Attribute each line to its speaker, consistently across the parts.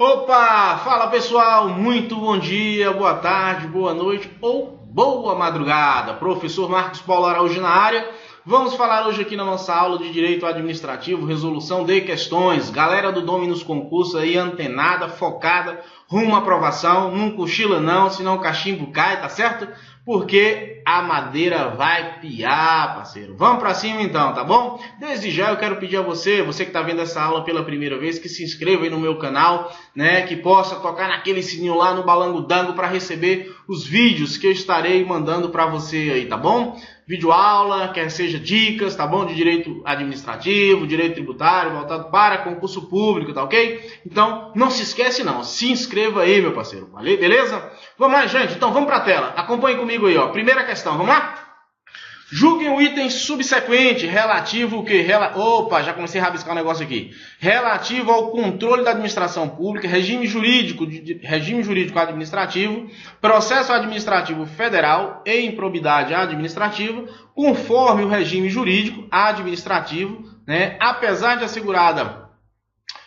Speaker 1: Opa! Fala pessoal, muito bom dia, boa tarde, boa noite ou boa madrugada. Professor Marcos Paulo Araújo na área. Vamos falar hoje aqui na nossa aula de Direito Administrativo, resolução de questões. Galera do Dominus Concurso aí antenada, focada, rumo à aprovação. Não cochila não, senão o cachimbo cai, tá certo? Porque a madeira vai piar, parceiro. Vamos pra cima então, tá bom? Desde já eu quero pedir a você que está vendo essa aula pela primeira vez, que se inscreva aí no meu canal, né? Que possa tocar naquele sininho lá no balango-dango para receber os vídeos que eu estarei mandando para você aí, tá bom? Vídeo aula, quer seja dicas, tá bom? De direito administrativo, direito tributário, voltado para concurso público, tá ok? Então, não se esquece não, se inscreva aí, meu parceiro, valeu? Beleza? Vamos lá, gente, então vamos para a tela. Acompanhe comigo aí, ó. Primeira questão, vamos lá? Julguem o item subsequente relativo o quê? Opa, já comecei a rabiscar um negócio aqui. Relativo ao controle da administração pública, regime jurídico administrativo, processo administrativo federal e improbidade administrativa, conforme o regime jurídico administrativo, né?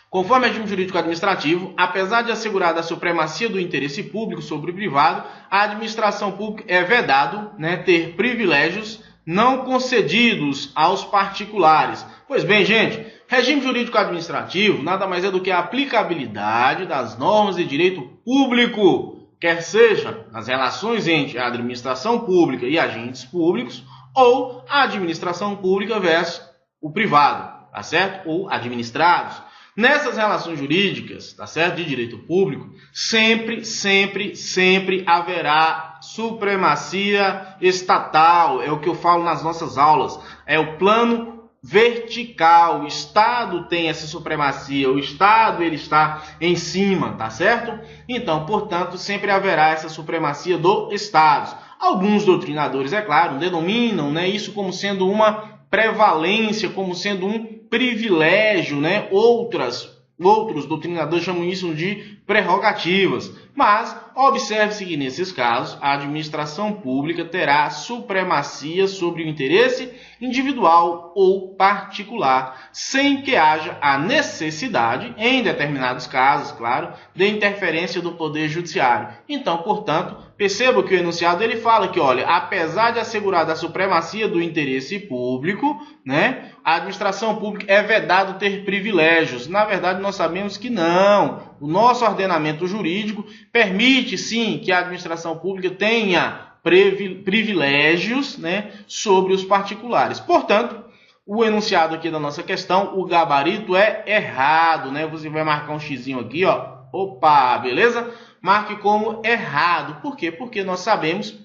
Speaker 1: Conforme o regime jurídico administrativo, apesar de assegurada a supremacia do interesse público sobre o privado, a administração pública é vedado, né, ter privilégios não concedidos aos particulares. Pois bem, gente, regime jurídico administrativo nada mais é do que a aplicabilidade das normas de direito público, quer seja nas relações entre a administração pública e agentes públicos, ou a administração pública versus o privado, tá certo? Ou administrados. Nessas relações jurídicas, tá certo? De direito público, sempre haverá supremacia estatal. É o que eu falo nas nossas aulas. É o plano vertical. O Estado tem essa supremacia. O Estado ele está em cima, tá certo? Então, portanto, sempre haverá essa supremacia do Estado. Alguns doutrinadores, é claro, denominam, né, isso como sendo uma prevalência, como sendo um privilégio, né? Outros doutrinadores chamam isso de prerrogativas. Mas observe-se que nesses casos a administração pública terá supremacia sobre o interesse individual ou particular, sem que haja a necessidade, em determinados casos, claro, de interferência do Poder Judiciário. Então, portanto, perceba que o enunciado ele fala que, olha, apesar de assegurada a supremacia do interesse público, né, a administração pública é vedado ter privilégios. Na verdade, nós sabemos que não. O nosso ordenamento jurídico permite, sim, que a administração pública tenha privilégios, né, sobre os particulares. Portanto, o enunciado aqui da nossa questão, o gabarito é errado, né? Você vai marcar um xizinho aqui, ó. Opa, beleza? Marque como errado. Por quê? Porque nós sabemos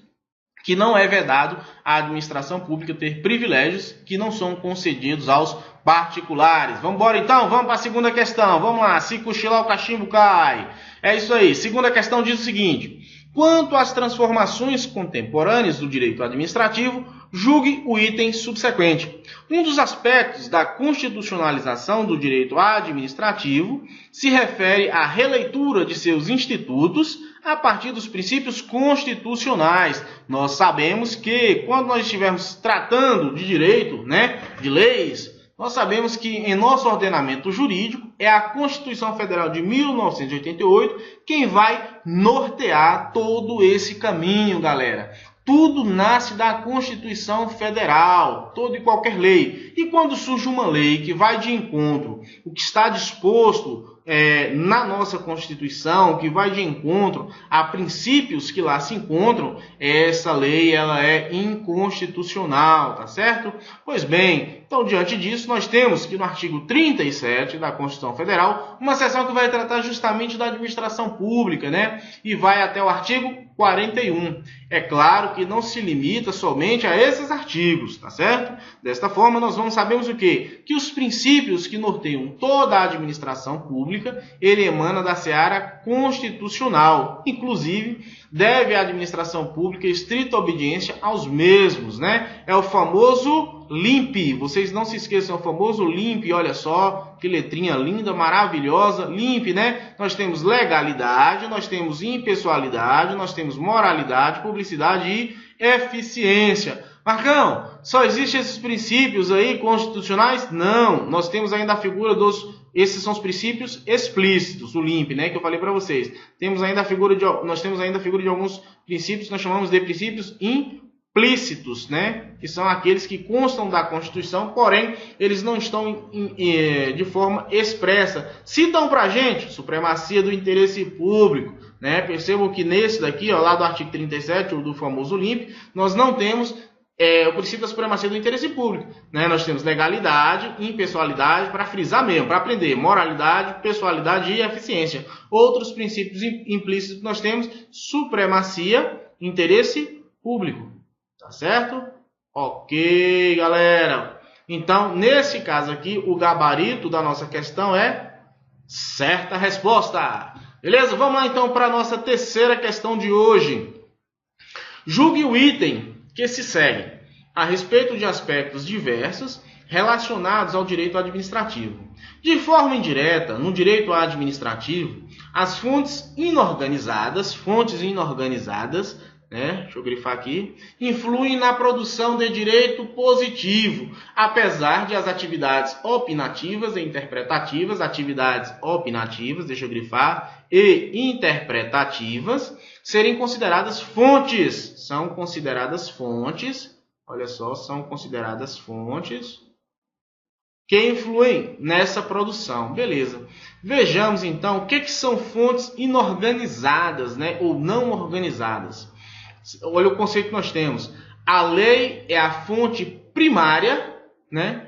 Speaker 1: que não é vedado a administração pública ter privilégios que não são concedidos aos particulares. Vamos embora então? Vamos para a segunda questão. Vamos lá, se cochilar o cachimbo cai. É isso aí. Segunda questão diz o seguinte: quanto às transformações contemporâneas do direito administrativo, julgue o item subsequente. Um dos aspectos da constitucionalização do direito administrativo se refere à releitura de seus institutos a partir dos princípios constitucionais. Nós sabemos que quando nós estivermos tratando de direito, né, de leis, nós sabemos que em nosso ordenamento jurídico é a Constituição Federal de 1988 quem vai nortear todo esse caminho, galera. Tudo nasce da Constituição Federal, toda e qualquer lei. E quando surge uma lei que vai de encontro o que está disposto na nossa Constituição, que vai de encontro a princípios que lá se encontram, essa lei ela é inconstitucional, tá certo? Pois bem, então diante disso nós temos que no artigo 37 da Constituição Federal, uma seção que vai tratar justamente da administração pública, né? E vai até o artigo 41. É claro que não se limita somente a esses artigos, tá certo? Desta forma, nós sabemos o quê? Que os princípios que norteiam toda a administração pública, ele emana da seara constitucional. Inclusive, deve a administração pública estrita obediência aos mesmos, né? É o famoso LIMP. Vocês não se esqueçam, é o famoso LIMP. Olha só, que letrinha linda, maravilhosa. LIMP, né? Nós temos legalidade, nós temos impessoalidade, nós temos moralidade, publicidade e eficiência. Marcão, só existem esses princípios aí constitucionais? Não, nós temos ainda a figura esses são os princípios explícitos, o LIMP, né, que eu falei para vocês. Nós temos ainda a figura de alguns princípios que nós chamamos de princípios implícitos, né, que são aqueles que constam da Constituição, porém eles não estão de forma expressa. Citam para a gente supremacia do interesse público, né? Percebam que nesse daqui, ó, lá do artigo 37, do famoso LIMP, nós não temos o princípio da supremacia do interesse público, né? Nós temos legalidade, impessoalidade, para frisar mesmo, para aprender, moralidade, pessoalidade e eficiência. Outros princípios implícitos que nós temos, supremacia, interesse público, tá certo? Ok, galera. Então, nesse caso aqui, o gabarito da nossa questão é certa resposta. Beleza? Vamos lá então para a nossa terceira questão de hoje. Julgue o item que se segue a respeito de aspectos diversos relacionados ao direito administrativo. De forma indireta, no direito administrativo, as fontes inorganizadas, né, deixa eu grifar aqui, influem na produção de direito positivo, apesar de as atividades opinativas e interpretativas, deixa eu grifar, e interpretativas, serem consideradas fontes. São consideradas fontes, olha só, são consideradas fontes que influem nessa produção. Beleza. Vejamos então o que são fontes inorganizadas, né, ou não organizadas. Olha o conceito que nós temos. A lei é a fonte primária, né?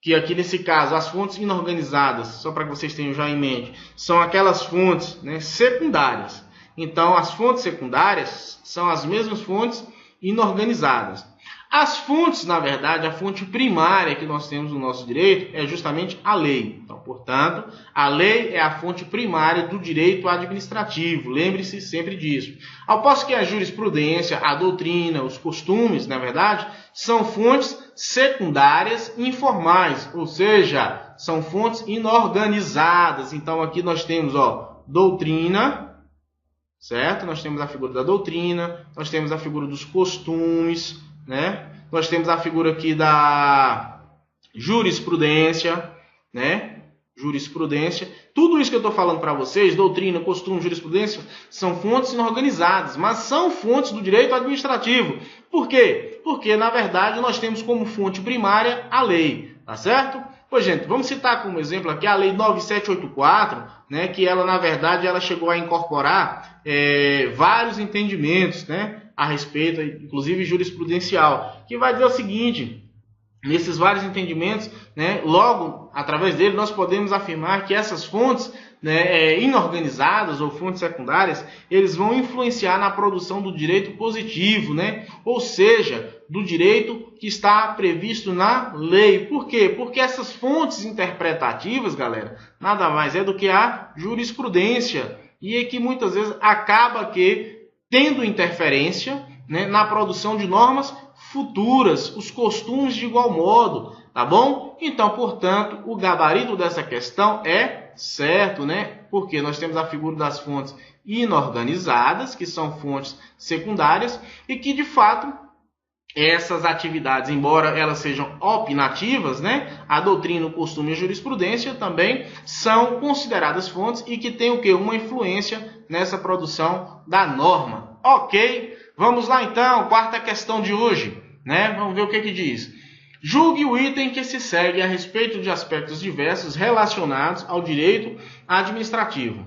Speaker 1: Que aqui nesse caso as fontes inorganizadas, só para que vocês tenham já em mente, são aquelas fontes, né, secundárias. Então as fontes secundárias são as mesmas fontes inorganizadas. As fontes, na verdade, a fonte primária que nós temos no nosso direito é justamente a lei. Então, portanto, a lei é a fonte primária do direito administrativo. Lembre-se sempre disso. Ao passo que a jurisprudência, a doutrina, os costumes, na verdade, são fontes secundárias informais, ou seja, são fontes inorganizadas. Então, aqui nós temos, ó, doutrina, certo? Nós temos a figura da doutrina, nós temos a figura dos costumes, né? Nós temos a figura aqui da jurisprudência, né? Jurisprudência. Tudo isso que eu estou falando para vocês, doutrina, costume, jurisprudência, são fontes inorganizadas, mas são fontes do direito administrativo. Por quê? Porque, na verdade, nós temos como fonte primária a lei, tá certo? Pois, gente, vamos citar como exemplo aqui a Lei 9784, né? Que ela, na verdade, ela chegou a incorporar vários entendimentos, né? A respeito, inclusive jurisprudencial, que vai dizer o seguinte: nesses vários entendimentos, né, logo, através dele, nós podemos afirmar que essas fontes, né, inorganizadas ou fontes secundárias, eles vão influenciar na produção do direito positivo, né, ou seja, do direito que está previsto na lei. Por quê? Porque essas fontes interpretativas, galera, nada mais é do que a jurisprudência, e é que muitas vezes acaba tendo interferência, né, na produção de normas futuras, os costumes de igual modo, tá bom? Então, portanto, o gabarito dessa questão é certo, né? Porque nós temos a figura das fontes inorganizadas, que são fontes secundárias, e que, de fato, essas atividades, embora elas sejam opinativas, né, a doutrina, o costume e a jurisprudência também são consideradas fontes e que têm o quê? Uma influência nessa produção da norma. Ok? Vamos lá então, quarta questão de hoje, né? Vamos ver o que diz. Julgue o item que se segue a respeito de aspectos diversos relacionados ao direito administrativo.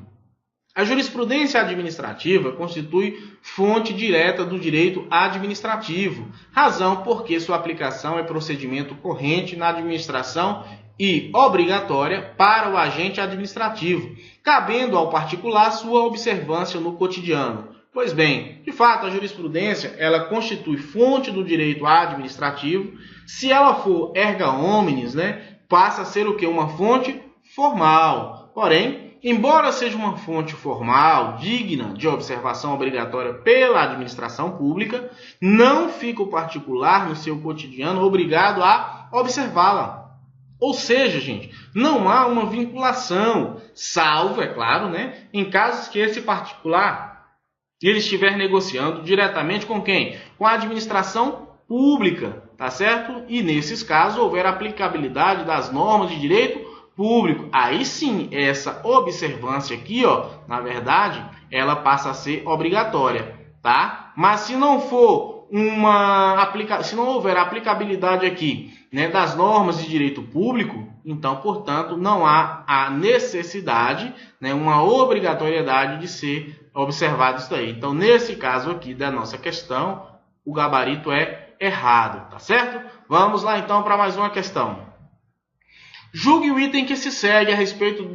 Speaker 1: A jurisprudência administrativa constitui fonte direta do direito administrativo, razão porque sua aplicação é procedimento corrente na administração e obrigatória para o agente administrativo, cabendo ao particular sua observância no cotidiano. Pois bem, de fato, a jurisprudência ela constitui fonte do direito administrativo. Se ela for erga omnes, né, passa a ser o quê? Uma fonte formal. Porém, embora seja uma fonte formal, digna de observação obrigatória pela administração pública, não fica o particular no seu cotidiano obrigado a observá-la. Ou seja, gente, não há uma vinculação, salvo, é claro, né, em casos que esse particular ele estiver negociando diretamente com quem? Com a administração pública, tá certo? E nesses casos houver aplicabilidade das normas de direito público. Aí sim, essa observância aqui, ó, na verdade, ela passa a ser obrigatória, tá? Mas se não for se não houver aplicabilidade aqui, né, das normas de direito público, então, portanto, não há a necessidade, né, uma obrigatoriedade de ser observado isso daí. Então, nesse caso aqui da nossa questão, o gabarito é errado, tá certo? Vamos lá então para mais uma questão. Julgue o item que se segue a respeito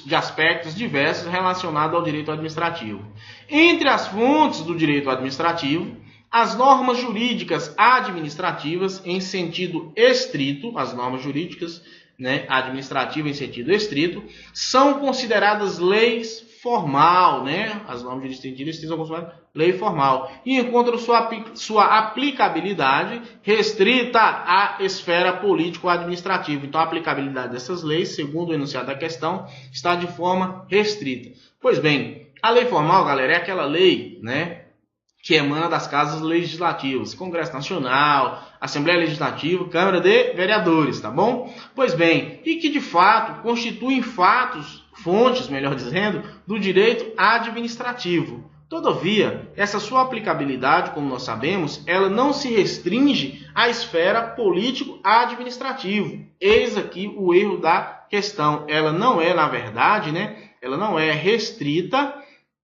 Speaker 1: de aspectos diversos relacionados ao direito administrativo. Entre as fontes do direito administrativo, as normas jurídicas administrativas em sentido estrito, as normas jurídicas, né, administrativas em sentido estrito, são consideradas leis formal, né? As normas jurídicas em sentido estrito são consideradas lei formal e encontram sua aplicabilidade restrita à esfera político-administrativa. Então, a aplicabilidade dessas leis, segundo o enunciado da questão, está de forma restrita. Pois bem, a lei formal, galera, é aquela lei, né, que emana das casas legislativas, Congresso Nacional, Assembleia Legislativa, Câmara de Vereadores, tá bom? Pois bem, e que de fato constituem fontes, melhor dizendo, do direito administrativo. Todavia, essa sua aplicabilidade, como nós sabemos, ela não se restringe à esfera político-administrativa. Eis aqui o erro da questão. Ela não é, na verdade, né, ela não é restrita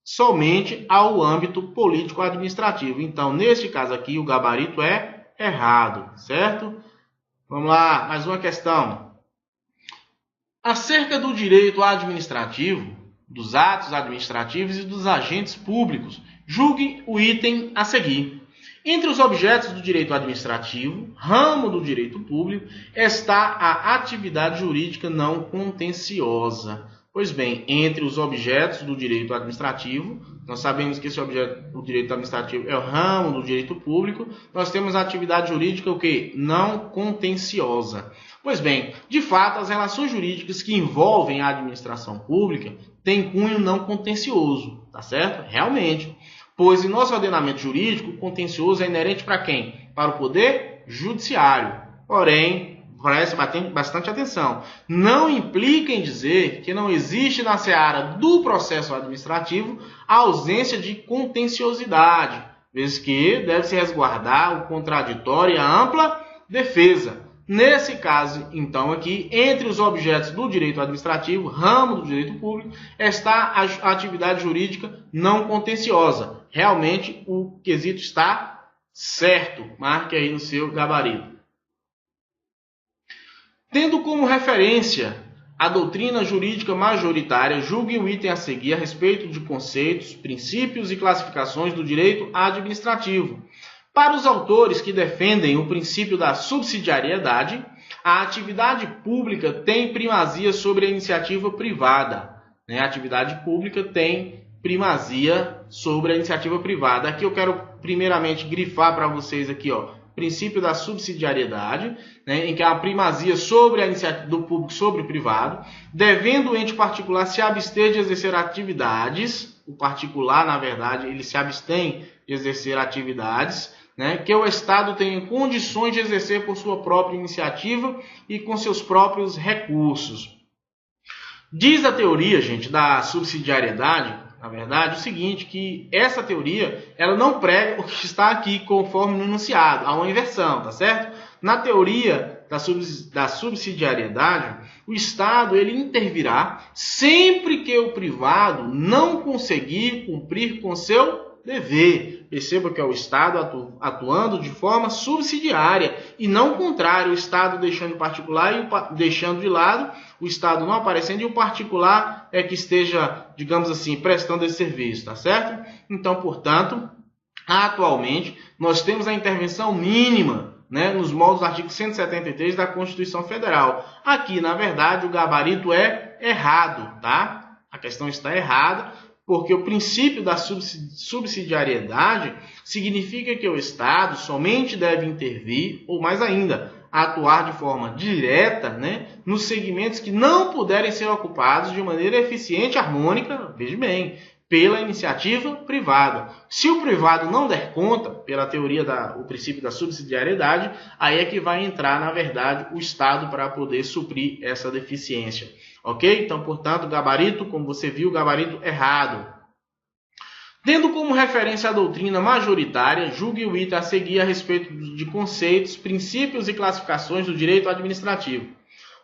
Speaker 1: somente ao âmbito político-administrativo. Então, neste caso aqui, o gabarito é errado, certo? Vamos lá, mais uma questão. Acerca do direito administrativo, dos atos administrativos e dos agentes públicos, julgue o item a seguir. Entre os objetos do direito administrativo, ramo do direito público, está a atividade jurídica não contenciosa. Pois bem, entre os objetos do direito administrativo, nós sabemos que esse objeto do direito administrativo é o ramo do direito público, nós temos a atividade jurídica o quê? Não contenciosa. Pois bem, de fato, as relações jurídicas que envolvem a administração pública têm cunho não contencioso, tá certo? Realmente. Pois em nosso ordenamento jurídico, o contencioso é inerente para quem? Para o Poder Judiciário. Porém, preste bastante atenção, não implica em dizer que não existe na seara do processo administrativo a ausência de contenciosidade, vez que deve-se resguardar o contraditório e a ampla defesa. Nesse caso, então, aqui, entre os objetos do direito administrativo, ramo do direito público, está a atividade jurídica não contenciosa. Realmente, o quesito está certo. Marque aí no seu gabarito. Tendo como referência a doutrina jurídica majoritária, julgue o item a seguir a respeito de conceitos, princípios e classificações do direito administrativo. Para os autores que defendem o princípio da subsidiariedade, a atividade pública tem primazia sobre a iniciativa privada. A atividade pública tem primazia sobre a iniciativa privada. Aqui eu quero primeiramente grifar para vocês aqui, ó, princípio da subsidiariedade, né, em que há a primazia sobre a iniciativa do público sobre o privado, devendo o ente particular se abster de exercer atividades, o particular, na verdade, ele se abstém de exercer atividades, né, que o Estado tenha condições de exercer por sua própria iniciativa e com seus próprios recursos. Diz a teoria, gente, da subsidiariedade, na verdade, o seguinte, que essa teoria ela não prega o que está aqui conforme no enunciado, há uma inversão, tá certo? Na teoria da subsidiariedade, o Estado ele intervirá sempre que o privado não conseguir cumprir com seu dever. Perceba que é o Estado atuando de forma subsidiária e não contrário, o Estado deixando o particular e deixando de lado, o Estado não aparecendo e o particular é que esteja, digamos assim, prestando esse serviço, tá certo? Então, portanto, atualmente, nós temos a intervenção mínima, né, nos moldes do artigo 173 da Constituição Federal. Aqui, na verdade, o gabarito é errado, tá? A questão está errada, porque o princípio da subsidiariedade significa que o Estado somente deve intervir, ou mais ainda, atuar de forma direta, né, nos segmentos que não puderem ser ocupados de maneira eficiente e harmônica, veja bem, pela iniciativa privada. Se o privado não der conta, pela teoria do princípio da subsidiariedade, aí é que vai entrar, na verdade, o Estado para poder suprir essa deficiência. Ok? Então, portanto, gabarito, como você viu, gabarito errado. Tendo como referência a doutrina majoritária, julgue o item a seguir a respeito de conceitos, princípios e classificações do direito administrativo.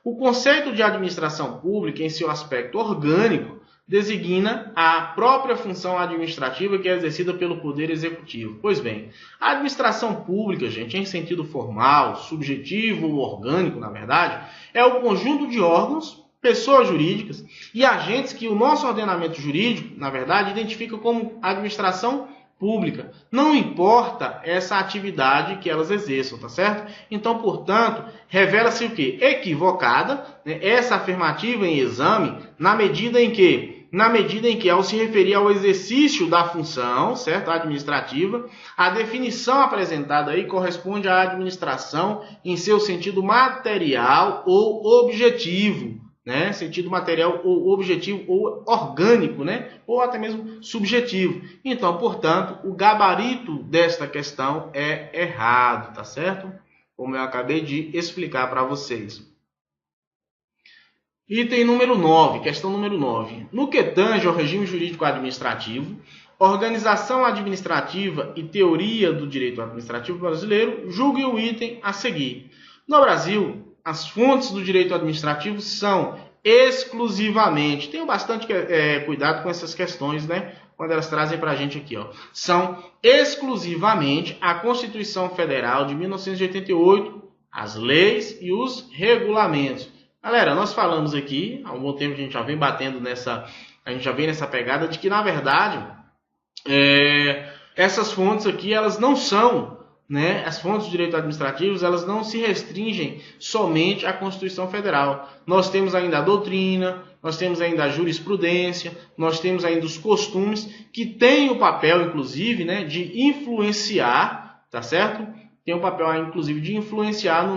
Speaker 1: O conceito de administração pública, em seu aspecto orgânico, designa a própria função administrativa que é exercida pelo Poder Executivo. Pois bem, a administração pública, gente, em sentido formal, subjetivo ou orgânico, na verdade, é o conjunto de órgãos, pessoas jurídicas e agentes que o nosso ordenamento jurídico, na verdade, identifica como administração pública. Não importa essa atividade que elas exerçam, tá certo? Então, portanto, revela-se o quê? Equivocada, né, essa afirmativa em exame, na medida em que, ao se referir ao exercício da função, certo? Administrativa, a definição apresentada aí corresponde à administração em seu sentido material ou objetivo, né? Sentido material ou objetivo ou orgânico, né? Ou até mesmo subjetivo. Então, portanto, o gabarito desta questão é errado, tá certo? Como eu acabei de explicar para vocês. Item número 9, questão número 9. No que tange ao regime jurídico administrativo, organização administrativa e teoria do direito administrativo brasileiro, julgue o item a seguir. No Brasil, as fontes do direito administrativo são exclusivamente, tenham bastante cuidado com essas questões, né? Quando elas trazem para a gente aqui, ó, são exclusivamente a Constituição Federal de 1988, as leis e os regulamentos. Galera, nós falamos aqui, há um bom tempo a gente já vem batendo nessa pegada de que, na verdade, essas fontes aqui, elas não são, né, as fontes de direito administrativo, elas não se restringem somente à Constituição Federal. Nós temos ainda a doutrina, nós temos ainda a jurisprudência, nós temos ainda os costumes, que têm o papel, inclusive, né, de influenciar, tá certo? Tem o papel, inclusive, de influenciar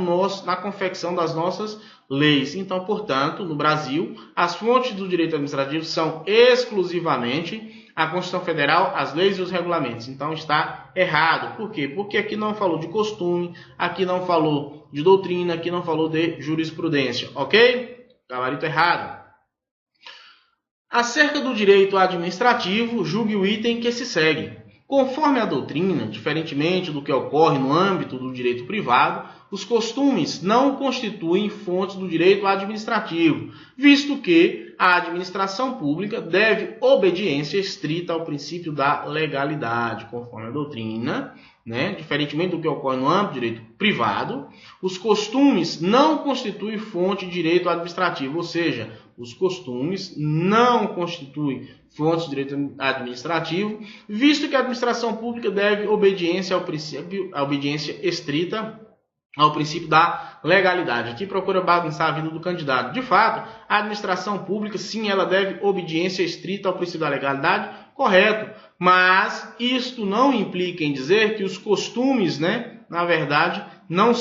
Speaker 1: na confecção das nossas leis. Então, portanto, no Brasil, as fontes do direito administrativo são exclusivamente a Constituição Federal, as leis e os regulamentos. Então está errado. Por quê? Porque aqui não falou de costume, aqui não falou de doutrina, aqui não falou de jurisprudência. Ok? Gabarito errado. Acerca do direito administrativo, julgue o item que se segue. Conforme a doutrina, diferentemente do que ocorre no âmbito do direito privado, os costumes não constituem fontes do direito administrativo, visto que a administração pública deve obediência estrita ao princípio da legalidade. Conforme a doutrina, né, diferentemente do que ocorre no âmbito do direito privado, os costumes não constituem fonte de direito administrativo, ou seja, os costumes não constituem fontes de direito administrativo, visto que a administração pública deve obediência estrita ao princípio da legalidade. Aqui procura bagunçar a vida do candidato. De fato, a administração pública, sim, ela deve obediência estrita ao princípio da legalidade, correto. Mas isto não implica em dizer que os costumes, né, na verdade, não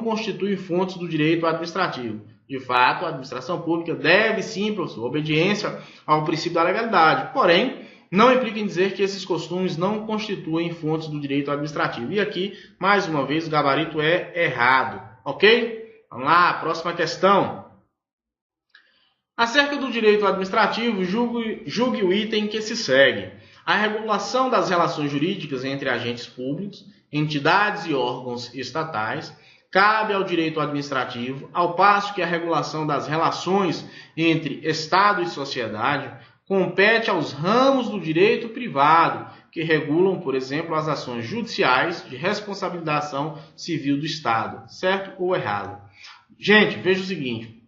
Speaker 1: constituem fontes do direito administrativo. De fato, a administração pública deve, sim, professor, obediência ao princípio da legalidade. Porém, não implica em dizer que esses costumes não constituem fontes do direito administrativo. E aqui, mais uma vez, o gabarito é errado. Ok? Vamos lá, próxima questão. Acerca do direito administrativo, julgue o item que se segue. A regulação das relações jurídicas entre agentes públicos, entidades e órgãos estatais cabe ao direito administrativo, ao passo que a regulação das relações entre Estado e sociedade compete aos ramos do direito privado, que regulam, por exemplo, as ações judiciais de responsabilização civil do Estado. Certo ou errado? Gente, veja o seguinte.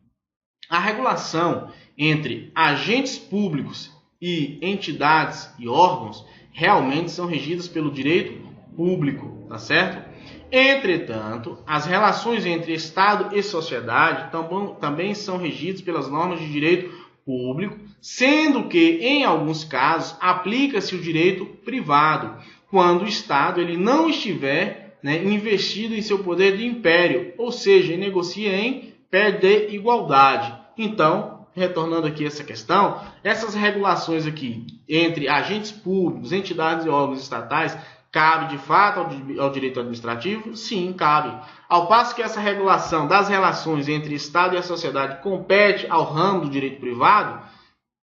Speaker 1: A regulação entre agentes públicos e entidades e órgãos realmente são regidas pelo direito público, tá certo? Entretanto, as relações entre Estado e sociedade também são regidas pelas normas de direito público, sendo que, em alguns casos, aplica-se o direito privado, quando o Estado ele não estiver, né, investido em seu poder de império, ou seja, negocia em pé de igualdade. Então, retornando aqui a essa questão, essas regulações aqui entre agentes públicos, entidades e órgãos estatais, cabe de fato ao direito administrativo? Sim, cabe. Ao passo que essa regulação das relações entre Estado e a sociedade compete ao ramo do direito privado,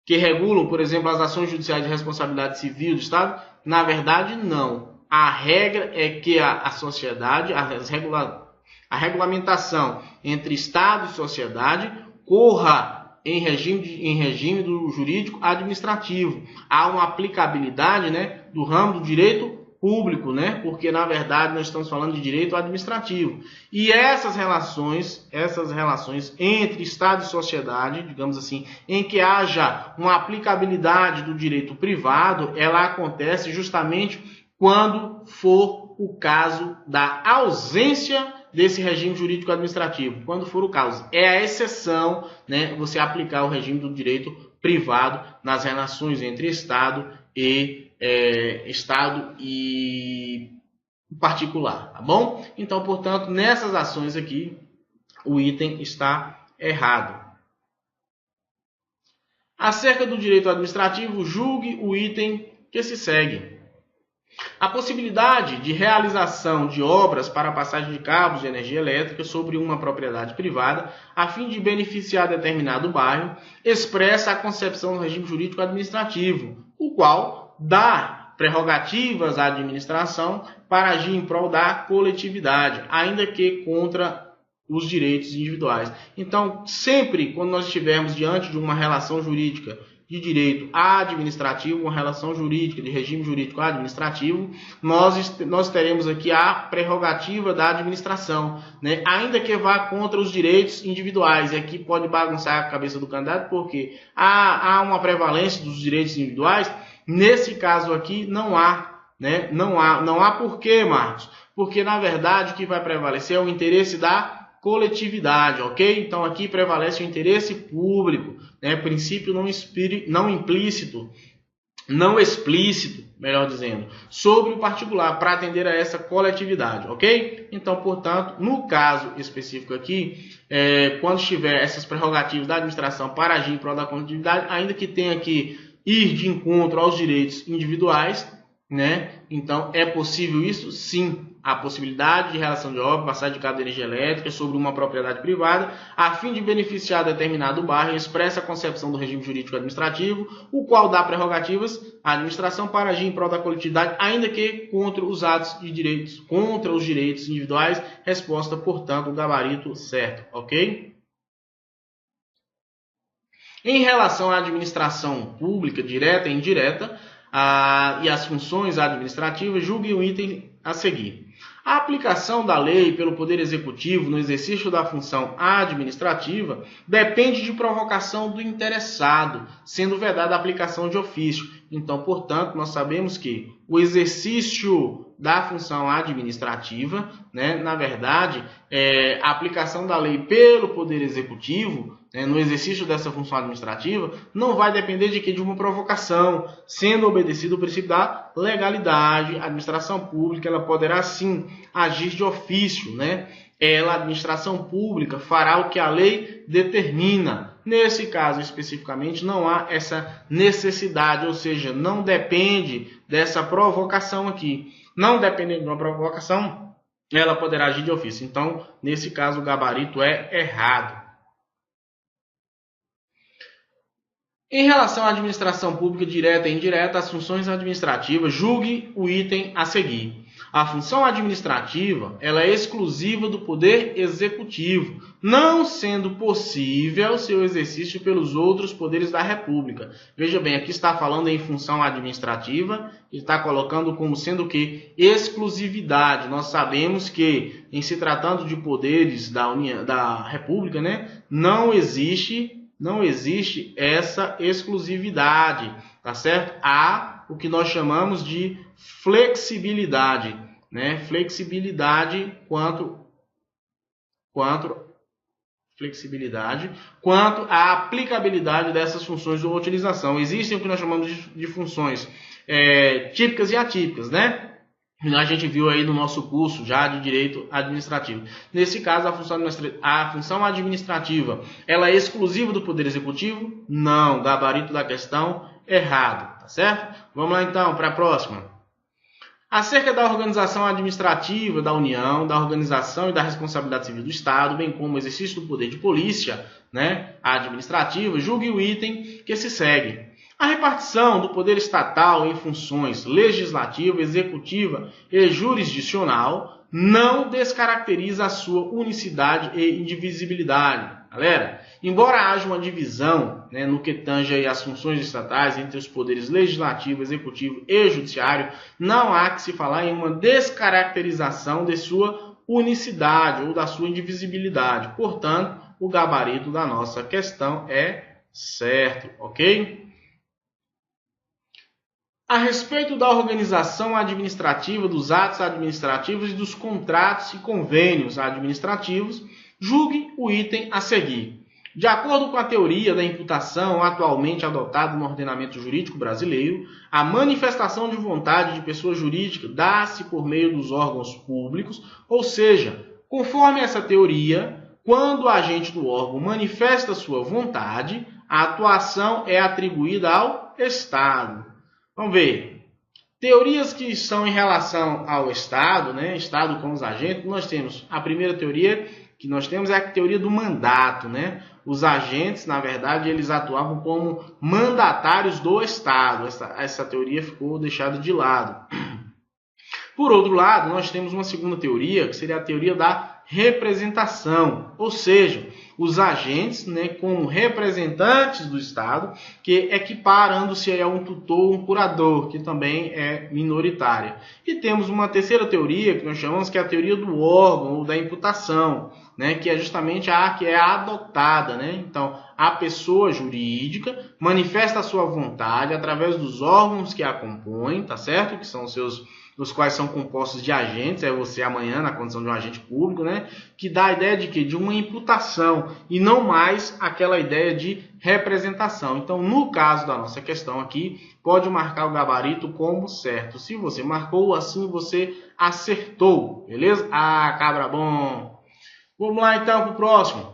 Speaker 1: que regulam, por exemplo, as ações judiciais de responsabilidade civil do Estado, na verdade, não. A regra é que a sociedade, a regulamentação entre Estado e sociedade corra em regime do jurídico administrativo. Há uma aplicabilidade, né, do ramo do direito público, né, porque na verdade nós estamos falando de direito administrativo. E essas relações entre Estado e sociedade, digamos assim, em que haja uma aplicabilidade do direito privado, ela acontece justamente quando for o caso da ausência desse regime jurídico administrativo, quando for o caso. É a exceção, né, você aplicar o regime do direito privado nas relações entre Estado e particular, tá bom? Então, portanto, nessas ações aqui, o item está errado. Acerca do direito administrativo, julgue o item que se segue. A possibilidade de realização de obras para a passagem de cabos de energia elétrica sobre uma propriedade privada, a fim de beneficiar determinado bairro, expressa a concepção do regime jurídico administrativo, o qual dá prerrogativas à administração para agir em prol da coletividade, ainda que contra os direitos individuais. Então, sempre quando nós estivermos diante de uma relação jurídica de direito administrativo, uma relação jurídica de regime jurídico administrativo, nós teremos aqui a prerrogativa da administração, né? Ainda que vá contra os direitos individuais. E aqui pode bagunçar a cabeça do candidato, porque há uma prevalência dos direitos individuais. Nesse caso aqui não há, né? Não há por quê, Marcos? Porque na verdade o que vai prevalecer é o interesse da coletividade, ok? Então aqui prevalece o interesse público, né? Princípio não implícito, não explícito, melhor dizendo, sobre o particular, para atender a essa coletividade, ok? Então, portanto, no caso específico aqui, quando tiver essas prerrogativas da administração para agir em prol da coletividade, ainda que tenha que ir de encontro aos direitos individuais, né? Então, é possível isso? Sim. A possibilidade de relação de obra, passagem de cabo de energia elétrica sobre uma propriedade privada, a fim de beneficiar determinado bairro, expressa a concepção do regime jurídico administrativo, o qual dá prerrogativas à administração para agir em prol da coletividade, ainda que contra os atos de direitos, contra os direitos individuais. Resposta, portanto, o gabarito certo, ok? Em relação à administração pública, direta e indireta, e as funções administrativas, julgue o item a seguir. A aplicação da lei pelo Poder Executivo no exercício da função administrativa depende de provocação do interessado, sendo vedada a aplicação de ofício. Então, portanto, nós sabemos que o exercício da função administrativa, né, na verdade, a aplicação da lei pelo Poder Executivo, né, no exercício dessa função administrativa, não vai depender de que? De uma provocação, sendo obedecido o princípio da legalidade. A administração pública ela poderá sim agir de ofício, né? A administração pública fará o que a lei determina. Nesse caso especificamente não há essa necessidade, ou seja, não depende dessa provocação aqui. Não dependendo de uma provocação, ela poderá agir de ofício. Então, nesse caso, o gabarito é errado. Em relação à administração pública direta e indireta, as funções administrativas, julgue o item a seguir. A função administrativa ela é exclusiva do Poder Executivo, não sendo possível seu exercício pelos outros poderes da República. Veja bem, aqui está falando em função administrativa, e está colocando como sendo o que? Exclusividade. Nós sabemos que, em se tratando de poderes da República, né, não existe essa exclusividade, tá certo? Há o que nós chamamos de flexibilidade, né? Flexibilidade quanto à aplicabilidade dessas funções ou utilização. Existem o que nós chamamos de funções típicas e atípicas, né? A gente viu aí no nosso curso já de direito administrativo. Nesse caso, a função administrativa, ela é exclusiva do Poder Executivo? Não, gabarito da questão, errado, tá certo? Vamos lá então para a próxima. Acerca da organização administrativa da União, da organização e da responsabilidade civil do Estado, bem como o exercício do poder de polícia, administrativa, julgue o item que se segue. A repartição do poder estatal em funções legislativa, executiva e jurisdicional não descaracteriza a sua unicidade e indivisibilidade. Galera, embora haja uma divisão no que tange as funções estatais entre os poderes legislativo, executivo e judiciário, não há que se falar em uma descaracterização de sua unicidade ou da sua indivisibilidade. Portanto, o gabarito da nossa questão é certo, ok? A respeito da organização administrativa, dos atos administrativos e dos contratos e convênios administrativos, julgue o item a seguir. De acordo com a teoria da imputação atualmente adotada no ordenamento jurídico brasileiro, a manifestação de vontade de pessoa jurídica dá-se por meio dos órgãos públicos, ou seja, conforme essa teoria, quando o agente do órgão manifesta sua vontade, a atuação é atribuída ao Estado. Vamos ver. Teorias que são em relação ao Estado, Estado como os agentes, nós temos a primeira teoria que nós temos é a teoria do mandato, Os agentes, na verdade, eles atuavam como mandatários do Estado. Essa teoria ficou deixada de lado. Por outro lado, nós temos uma segunda teoria, que seria a teoria da representação, ou seja, os agentes como representantes do Estado, que equiparando-se a um tutor, um curador, que também é minoritária. E temos uma terceira teoria, que nós chamamos que é a teoria do órgão ou da imputação, que é justamente a que é adotada. Então, a pessoa jurídica manifesta a sua vontade através dos órgãos que a compõem, tá certo? Que são os quais são compostos de agentes, é você amanhã na condição de um agente público, que dá a ideia de quê? De uma imputação e não mais aquela ideia de representação. Então, no caso da nossa questão aqui, pode marcar o gabarito como certo. Se você marcou, assim você acertou, beleza? Ah, cabra bom! Vamos lá então para o próximo.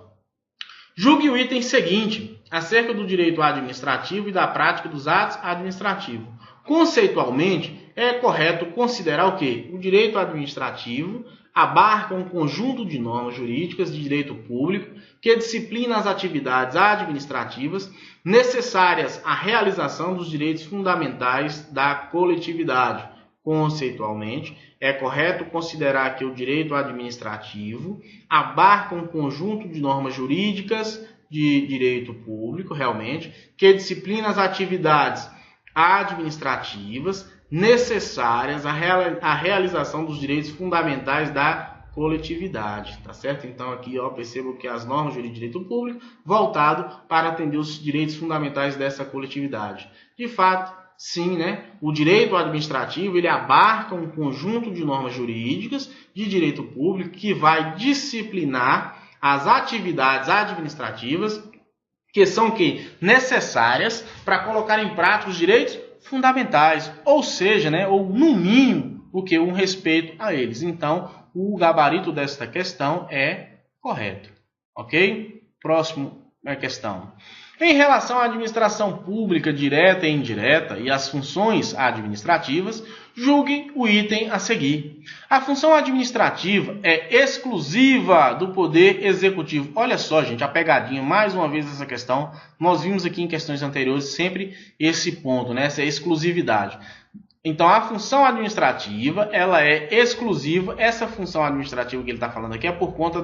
Speaker 1: Julgue o item seguinte, acerca do direito administrativo e da prática dos atos administrativos. Conceitualmente, é correto considerar o quê? O direito administrativo abarca um conjunto de normas jurídicas de direito público que disciplina as atividades administrativas necessárias à realização dos direitos fundamentais da coletividade. Conceitualmente, é correto considerar que o direito administrativo abarca um conjunto de normas jurídicas de direito público, realmente, que disciplina as atividades administrativas necessárias à realização dos direitos fundamentais da coletividade, tá certo? Então aqui, percebo que as normas de direito público voltado para atender os direitos fundamentais dessa coletividade. De fato, sim, o direito administrativo ele abarca um conjunto de normas jurídicas de direito público que vai disciplinar as atividades administrativas que são necessárias para colocar em prática os direitos fundamentais, ou seja, ou no mínimo um respeito a eles. Então, o gabarito desta questão é correto, ok? Próxima questão. Em relação à administração pública direta e indireta e às funções administrativas, julgue o item a seguir. A função administrativa é exclusiva do Poder Executivo. Olha só, gente, a pegadinha, mais uma vez essa questão. Nós vimos aqui em questões anteriores sempre esse ponto, essa exclusividade. Então, a função administrativa, ela é exclusiva. Essa função administrativa que ele está falando aqui é por conta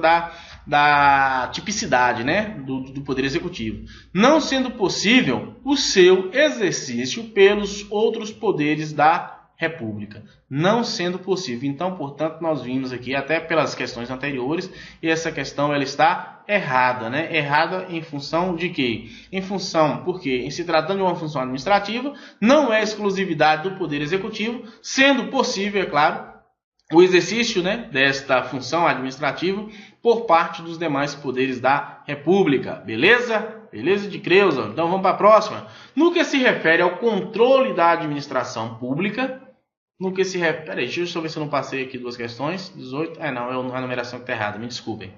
Speaker 1: da tipicidade, do Poder Executivo. Não sendo possível o seu exercício pelos outros poderes da República. Não sendo possível. Então, portanto, nós vimos aqui, até pelas questões anteriores, e essa questão ela está errada, Errada em função de quê? Em função, porque em se tratando de uma função administrativa, não é exclusividade do Poder Executivo, sendo possível, é claro, o exercício desta função administrativa por parte dos demais poderes da República. Beleza? Beleza de Creuza? Então vamos para a próxima. No que se refere ao controle da administração pública, No que se refere... Peraí, deixa eu ver se eu não passei aqui duas questões. 18... não, é a numeração que está errada, me desculpem.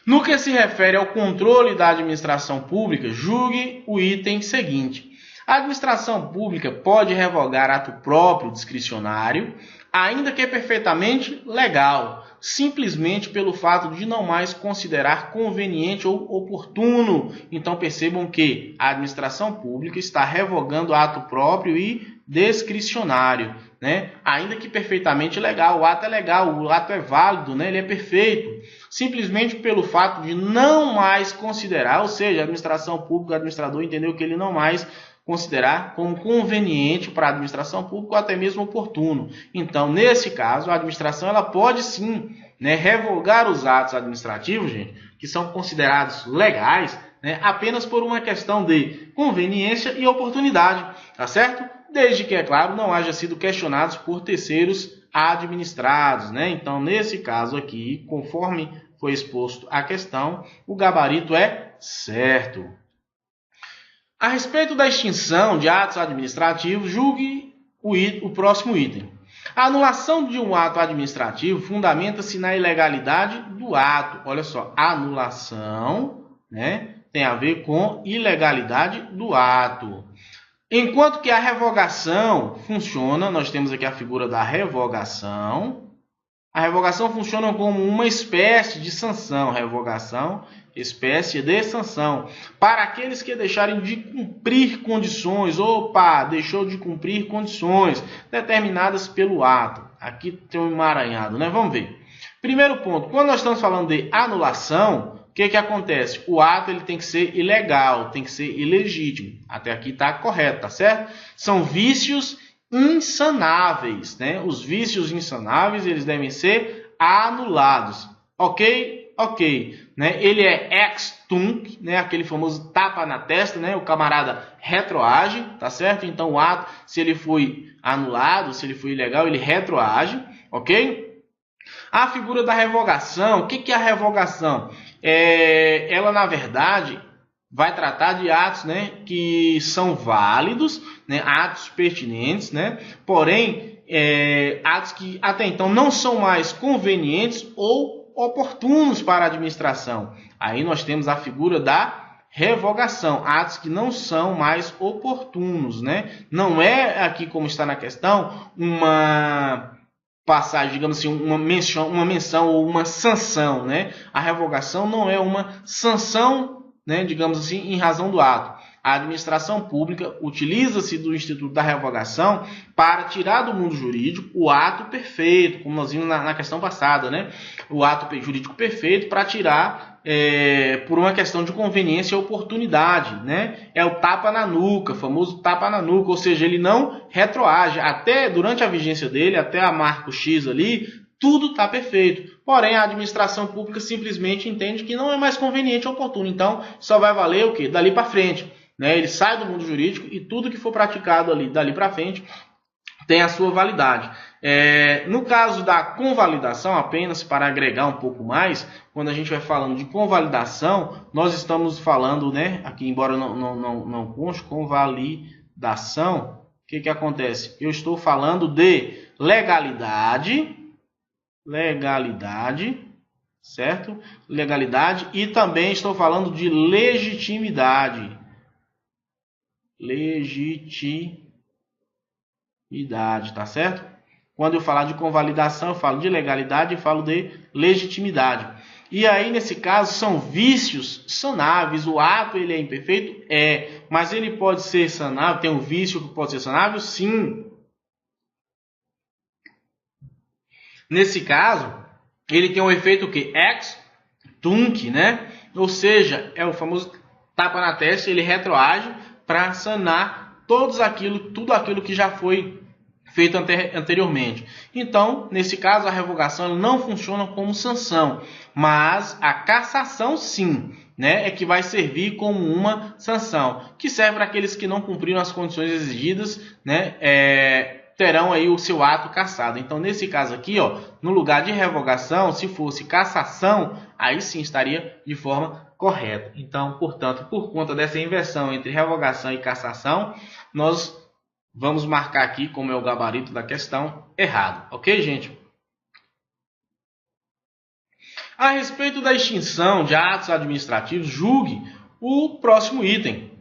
Speaker 1: No que se refere ao controle da administração pública, julgue o item seguinte. A administração pública pode revogar ato próprio discricionário, ainda que perfeitamente legal, simplesmente pelo fato de não mais considerar conveniente ou oportuno. Então percebam que a administração pública está revogando ato próprio e discricionário, né? Ainda que perfeitamente legal, o ato é legal, o ato é válido, né? Ele é perfeito, simplesmente pelo fato de não mais considerar, ou seja, a administração pública, o administrador entendeu que ele não mais considerar como conveniente para a administração pública ou até mesmo oportuno. Então, nesse caso, a administração ela pode sim, né, revogar os atos administrativos, gente, que são considerados legais, né, apenas por uma questão de conveniência e oportunidade, tá certo? Desde que, é claro, não haja sido questionados por terceiros administrados, né? Então, nesse caso aqui, conforme foi exposto a questão, o gabarito é certo. A respeito da extinção de atos administrativos, julgue o próximo item. A anulação de um ato administrativo fundamenta-se na ilegalidade do ato. Olha só, anulação, né, tem a ver com ilegalidade do ato. Enquanto que a revogação funciona, nós temos aqui a figura da revogação. A revogação funciona como uma espécie de sanção. Revogação, espécie de sanção. Para aqueles que deixarem de cumprir condições. Opa, deixou de cumprir condições determinadas pelo ato. Aqui tem um emaranhado, né? Vamos ver. Primeiro ponto, quando nós estamos falando de anulação, o que acontece? O ato ele tem que ser ilegal, tem que ser ilegítimo. Até aqui está correto, tá certo? São vícios insanáveis, né? Os vícios insanáveis eles devem ser anulados. Ok? Ok. Né? Ele é ex-tunc, né? Aquele famoso tapa na testa, né? O camarada retroage, tá certo? Então o ato, se ele foi anulado, se ele foi ilegal, ele retroage, ok? A figura da revogação, o que é a revogação? Ela, na verdade, vai tratar de atos, né, que são válidos, né, atos pertinentes, né, porém, atos que até então não são mais convenientes ou oportunos para a administração. Aí nós temos a figura da revogação, atos que não são mais oportunos, né? Não é aqui, como está na questão, uma passagem, digamos assim, uma menção ou uma sanção, né? A revogação não é uma sanção, né, digamos assim, em razão do ato. A administração pública utiliza-se do instituto da revogação para tirar do mundo jurídico o ato perfeito, como nós vimos na questão passada, né? O ato jurídico perfeito para tirar por uma questão de conveniência e oportunidade, né? É o tapa na nuca, o famoso tapa na nuca, ou seja, ele não retroage. Até durante a vigência dele, até a marca X ali, tudo está perfeito. Porém, a administração pública simplesmente entende que não é mais conveniente ou oportuno. Então, só vai valer o quê? Dali para frente. Né? Ele sai do mundo jurídico e tudo que for praticado ali, dali para frente tem a sua validade. No caso da convalidação, apenas para agregar um pouco mais, quando a gente vai falando de convalidação, nós estamos falando, né, aqui, embora não conste, convalidação, o que acontece? Eu estou falando de legalidade, certo? Legalidade, e também estou falando de legitimidade. Legitimidade, tá certo? Quando eu falar de convalidação, eu falo de legalidade e falo de legitimidade. E aí, nesse caso, são vícios sanáveis. O ato ele é imperfeito? É. Mas ele pode ser sanável? Tem um vício que pode ser sanável? Sim. Nesse caso, ele tem um efeito que ex-tunc, né? Ou seja, é o famoso tapa na testa, ele retroage para sanar tudo aquilo que já foi feito anteriormente. Então, nesse caso, a revogação não funciona como sanção, mas a cassação sim, né, é que vai servir como uma sanção, que serve para aqueles que não cumpriram as condições exigidas, né, terão aí o seu ato cassado. Então, nesse caso aqui, ó, no lugar de revogação, se fosse cassação, aí sim estaria de forma correta. Então, portanto, por conta dessa inversão entre revogação e cassação, nós vamos marcar aqui, como é o gabarito da questão, errado. Ok, gente? A respeito da extinção de atos administrativos, julgue o próximo item.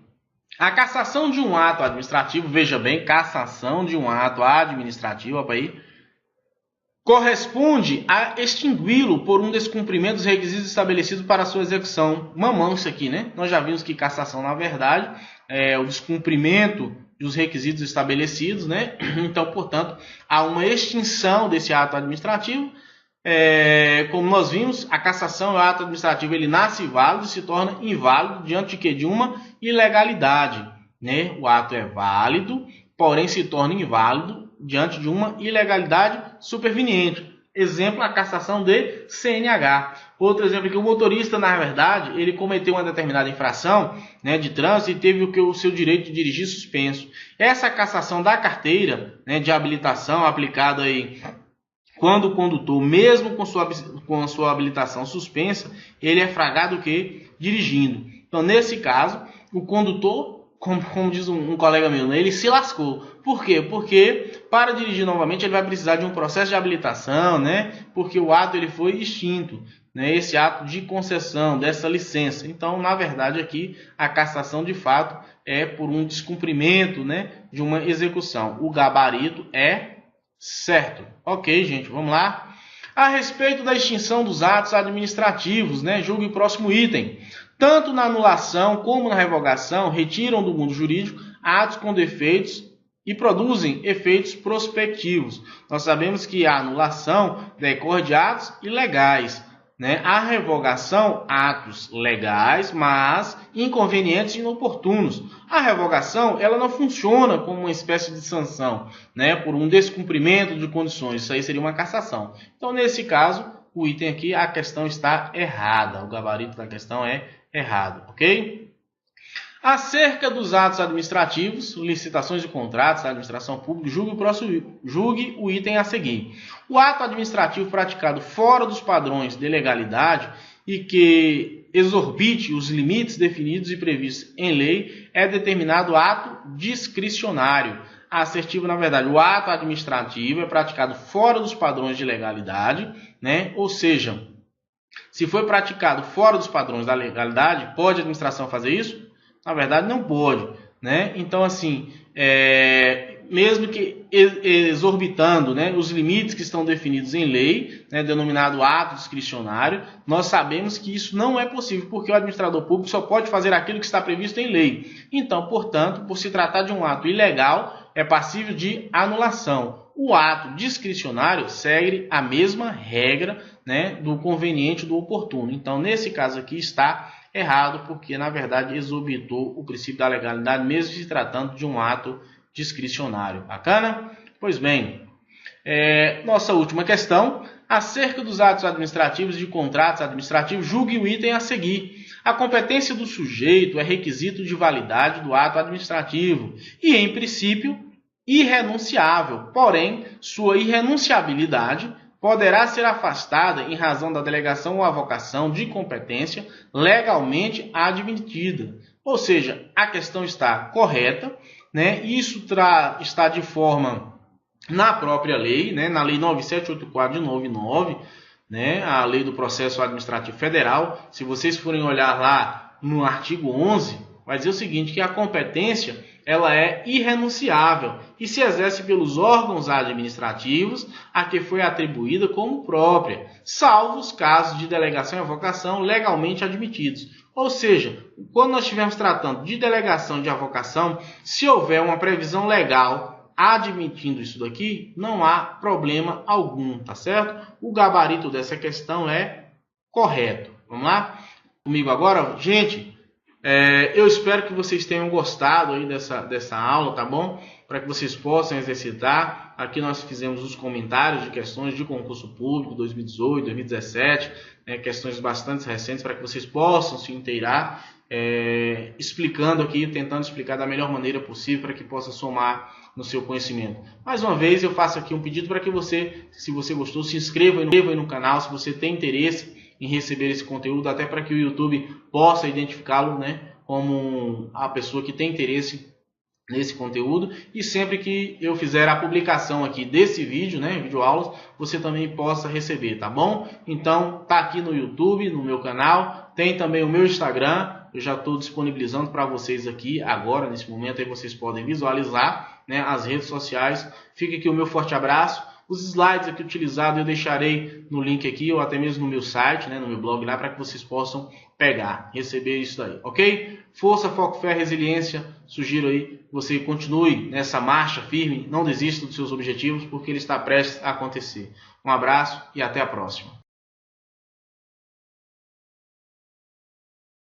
Speaker 1: A cassação de um ato administrativo, veja bem, cassação de um ato administrativo, opa aí, corresponde a extingui-lo por um descumprimento dos requisitos estabelecidos para a sua execução. Mamão isso aqui, né? Nós já vimos que cassação, na verdade, é o descumprimento dos requisitos estabelecidos, né? Então, portanto, há uma extinção desse ato administrativo. Como nós vimos, a cassação é o ato administrativo, ele nasce válido e se torna inválido diante de quê? De uma ilegalidade, né? O ato é válido, porém se torna inválido diante de uma ilegalidade superveniente. Exemplo, a cassação de CNH. Outro exemplo aqui, o motorista, na verdade, ele cometeu uma determinada infração, né, de trânsito e teve o seu direito de dirigir suspenso. Essa cassação da carteira, né, de habilitação aplicada aí quando o condutor, mesmo com sua habilitação suspensa, ele é flagrado o quê? Dirigindo. Então, nesse caso, o condutor, como diz um colega meu, né, ele se lascou. Por quê? Porque para dirigir novamente ele vai precisar de um processo de habilitação, né? Porque o ato ele foi extinto, né? Esse ato de concessão dessa licença. Então, na verdade, aqui a cassação de fato é por um descumprimento, né, de uma execução. O gabarito é certo. Ok, gente, vamos lá. A respeito da extinção dos atos administrativos, né, julgue o próximo item. Tanto na anulação como na revogação, retiram do mundo jurídico atos com defeitos e produzem efeitos prospectivos. Nós sabemos que a anulação decorre de atos ilegais, né? A revogação, atos legais, mas inconvenientes e inoportunos. A revogação, ela não funciona como uma espécie de sanção, né? Por um descumprimento de condições. Isso aí seria uma cassação. Então, nesse caso, o item aqui, a questão está errada. O gabarito da questão é errado, ok? Acerca dos atos administrativos, licitações e contratos da administração pública, julgue o item a seguir. O ato administrativo praticado fora dos padrões de legalidade e que exorbite os limites definidos e previstos em lei é determinado ato discricionário. Assertivo, na verdade, o ato administrativo é praticado fora dos padrões de legalidade, né? Ou seja, se foi praticado fora dos padrões da legalidade, pode a administração fazer isso? Na verdade, não pode, né? Então, assim, mesmo que exorbitando, né, os limites que estão definidos em lei, né, denominado ato discricionário, nós sabemos que isso não é possível, porque o administrador público só pode fazer aquilo que está previsto em lei. Então, portanto, por se tratar de um ato ilegal, é passível de anulação. O ato discricionário segue a mesma regra, né, do conveniente e do oportuno. Então, nesse caso aqui está errado, porque na verdade exorbitou o princípio da legalidade, mesmo se tratando de um ato discricionário. Bacana? Pois bem, nossa última questão, acerca dos atos administrativos e de contratos administrativos, julgue o item a seguir. A competência do sujeito é requisito de validade do ato administrativo e, em princípio, irrenunciável, porém, sua irrenunciabilidade poderá ser afastada em razão da delegação ou avocação de competência legalmente admitida. Ou seja, a questão está correta, né? Isso está de forma na própria lei, né? Na Lei 9784 de 99, né? A Lei do Processo Administrativo Federal. Se vocês forem olhar lá no artigo 11, vai dizer o seguinte, que a competência ela é irrenunciável e se exerce pelos órgãos administrativos a que foi atribuída como própria, salvo os casos de delegação e avocação legalmente admitidos. Ou seja, quando nós estivermos tratando de delegação e de avocação, se houver uma previsão legal admitindo isso daqui, não há problema algum, tá certo? O gabarito dessa questão é correto. Vamos lá? Comigo agora? Gente, eu espero que vocês tenham gostado aí dessa aula, tá bom? Para que vocês possam exercitar. Aqui nós fizemos os comentários de questões de concurso público 2018, 2017, questões bastante recentes para que vocês possam se inteirar, explicando aqui, tentando explicar da melhor maneira possível para que possa somar no seu conhecimento. Mais uma vez eu faço aqui um pedido para que você, se você gostou, se inscreva aí no canal, se você tem interesse em receber esse conteúdo, até para que o YouTube possa identificá-lo, né, como a pessoa que tem interesse nesse conteúdo, e sempre que eu fizer a publicação aqui desse vídeo, né, videoaulas, você também possa receber, tá bom? Então, tá aqui no YouTube, no meu canal, tem também o meu Instagram, eu já estou disponibilizando para vocês aqui agora, nesse momento, aí vocês podem visualizar, né, as redes sociais. Fica aqui o meu forte abraço. Os slides aqui utilizados eu deixarei no link aqui, ou até mesmo no meu site, né, no meu blog lá, para que vocês possam pegar, receber isso daí, ok? Força, foco, fé, resiliência. Sugiro aí que você continue nessa marcha firme, não desista dos seus objetivos, porque ele está prestes a acontecer. Um abraço e até a próxima.